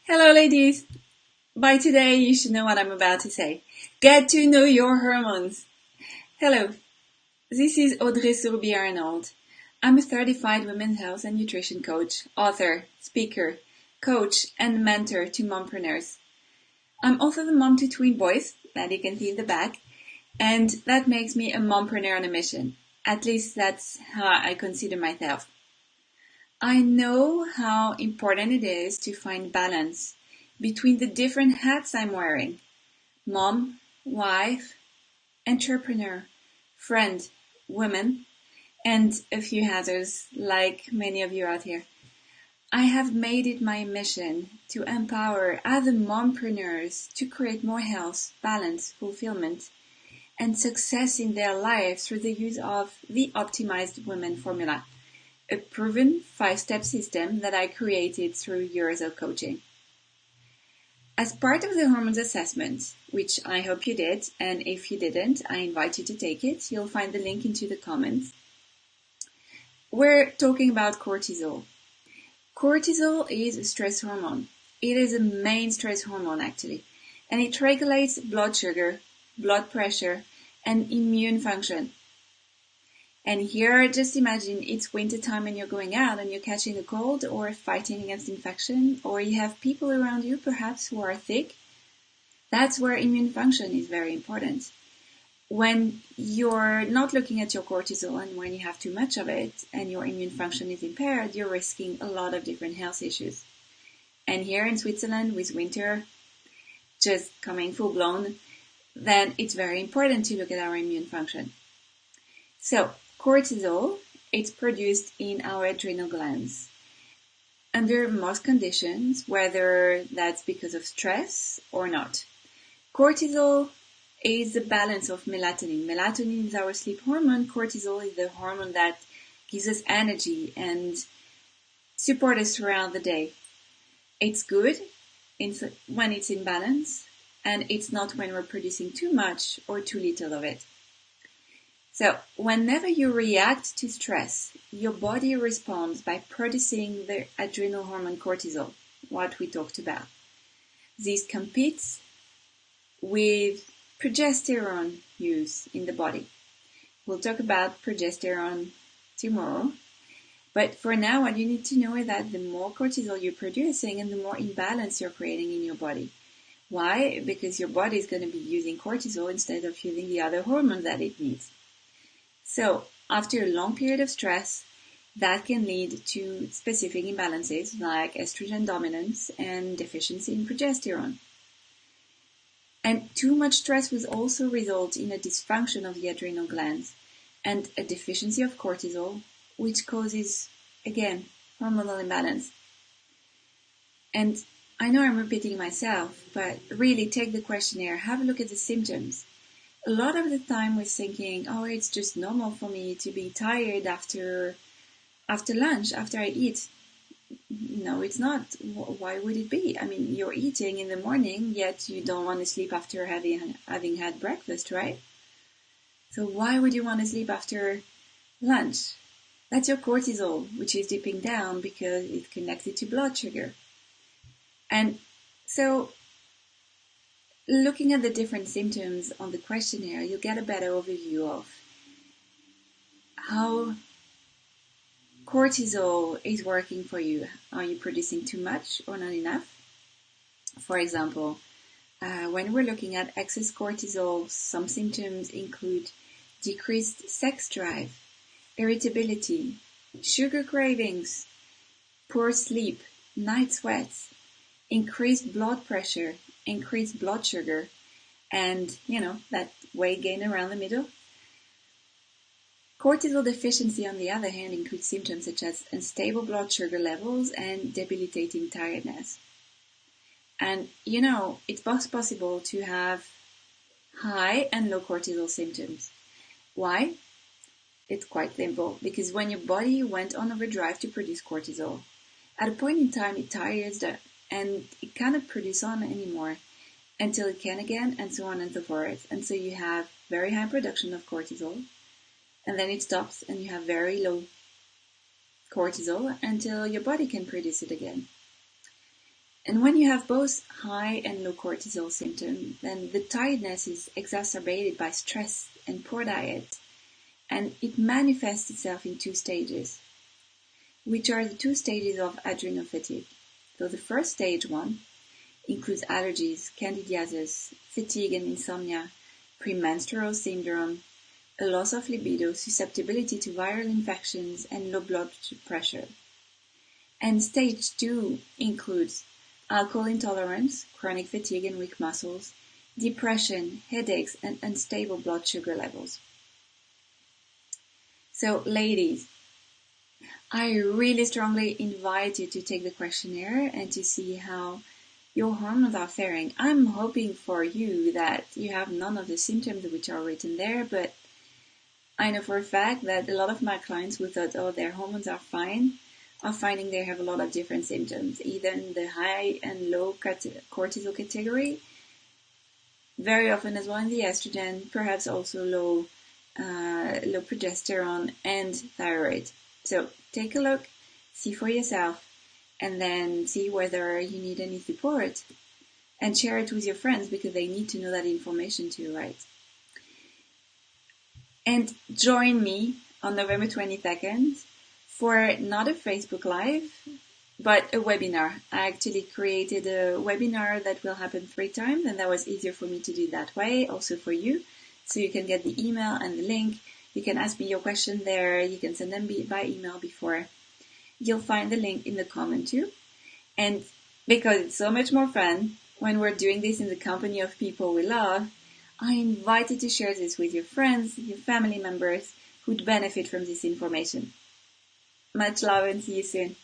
Hello, ladies. By today, you should know what I'm about to say. Get to know your hormones. Hello, this is Audrey Sourroubille Arnold. I'm a certified women's health and nutrition coach, author, speaker, coach, and mentor to mompreneurs. I'm also the mom to twin boys that you can see in the back, and that makes me a mompreneur on a mission. At least that's how I consider myself. I know how important it is to find balance between the different hats I'm wearing: mom, wife, entrepreneur, friend, woman, and a few others like many of you out here. I have made it my mission to empower other mompreneurs to create more health, balance, fulfillment, and success in their lives through the use of the Optimized Woman Formula, a proven 5-step system that I created through years of coaching. As part of the hormones assessment, which I hope you did, and if you didn't, I invite you to take it. You'll find the link into the comments. We're talking about cortisol. Cortisol is a stress hormone. It is a main stress hormone actually, and it regulates blood sugar, blood pressure, and immune function. And here, just imagine it's winter time and you're going out and you're catching a cold or fighting against infection, or you have people around you perhaps who are sick. That's where immune function is very important. When you're not looking at your cortisol and when you have too much of it and your immune function is impaired, you're risking a lot of different health issues. And here in Switzerland with winter just coming full blown, then it's very important to look at our immune function. So, cortisol, it's produced in our adrenal glands. Under most conditions, whether that's because of stress or not. Cortisol is the balance of melatonin. Melatonin is our sleep hormone. Cortisol is the hormone that gives us energy and supports us throughout the day. It's good when it's in balance, and it's not when we're producing too much or too little of it. So, whenever you react to stress, your body responds by producing the adrenal hormone cortisol, what we talked about. This competes with progesterone use in the body. We'll talk about progesterone tomorrow. But for now, what you need to know is that the more cortisol you're producing and the more imbalance you're creating in your body. Why? Because your body is going to be using cortisol instead of using the other hormone that it needs. So, after a long period of stress, that can lead to specific imbalances like estrogen dominance and deficiency in progesterone. And too much stress will also result in a dysfunction of the adrenal glands and a deficiency of cortisol, which causes, again, hormonal imbalance. And I know I'm repeating myself, but really take the questionnaire, have a look at the symptoms. A lot of the time we're thinking, oh, it's just normal for me to be tired after lunch, after I eat. No, it's not. Why would it be? I mean, you're eating in the morning, yet you don't want to sleep after having had breakfast, right? So why would you want to sleep after lunch? That's your cortisol, which is dipping down because it's connected to blood sugar. And so, looking at the different symptoms on the questionnaire, you'll get a better overview of how cortisol is working for you. Are you producing too much or not enough? For example, when we're looking at excess cortisol, some symptoms include decreased sex drive, irritability, sugar cravings, poor sleep, night sweats, increased blood pressure, increased blood sugar, and, that weight gain around the middle. Cortisol deficiency, on the other hand, includes symptoms such as unstable blood sugar levels and debilitating tiredness. And, it's possible to have high and low cortisol symptoms. Why? It's quite simple, because when your body went on overdrive to produce cortisol, at a point in time it tires and it cannot produce on anymore until it can again, and so on and so forth. And so you have very high production of cortisol, and then it stops and you have very low cortisol until your body can produce it again. And when you have both high and low cortisol symptoms, then the tiredness is exacerbated by stress and poor diet, and it manifests itself in two stages, which are the two stages of adrenal fatigue. So the first stage one includes allergies, candidiasis, fatigue and insomnia, premenstrual syndrome, a loss of libido, susceptibility to viral infections, and low blood pressure. And stage 2 includes alcohol intolerance, chronic fatigue and weak muscles, depression, headaches, and unstable blood sugar levels. So, ladies, I really strongly invite you to take the questionnaire and to see how your hormones are faring. I'm hoping for you that you have none of the symptoms which are written there, but I know for a fact that a lot of my clients who thought, oh, their hormones are fine, are finding they have a lot of different symptoms, either in the high and low cortisol category, very often as well in the estrogen, perhaps also low progesterone and thyroid. So take a look, see for yourself, and then see whether you need any support, and share it with your friends because they need to know that information too, right? And join me on November 22nd for not a Facebook Live, but a webinar. I actually created a webinar that will happen 3 times, and that was easier for me to do that way, also for you. So you can get the email and the link. You can ask me your question there. You can send them by email before. You'll find the link in the comment too. And because it's so much more fun when we're doing this in the company of people we love, I invite you to share this with your friends, your family members who'd benefit from this information. Much love and see you soon.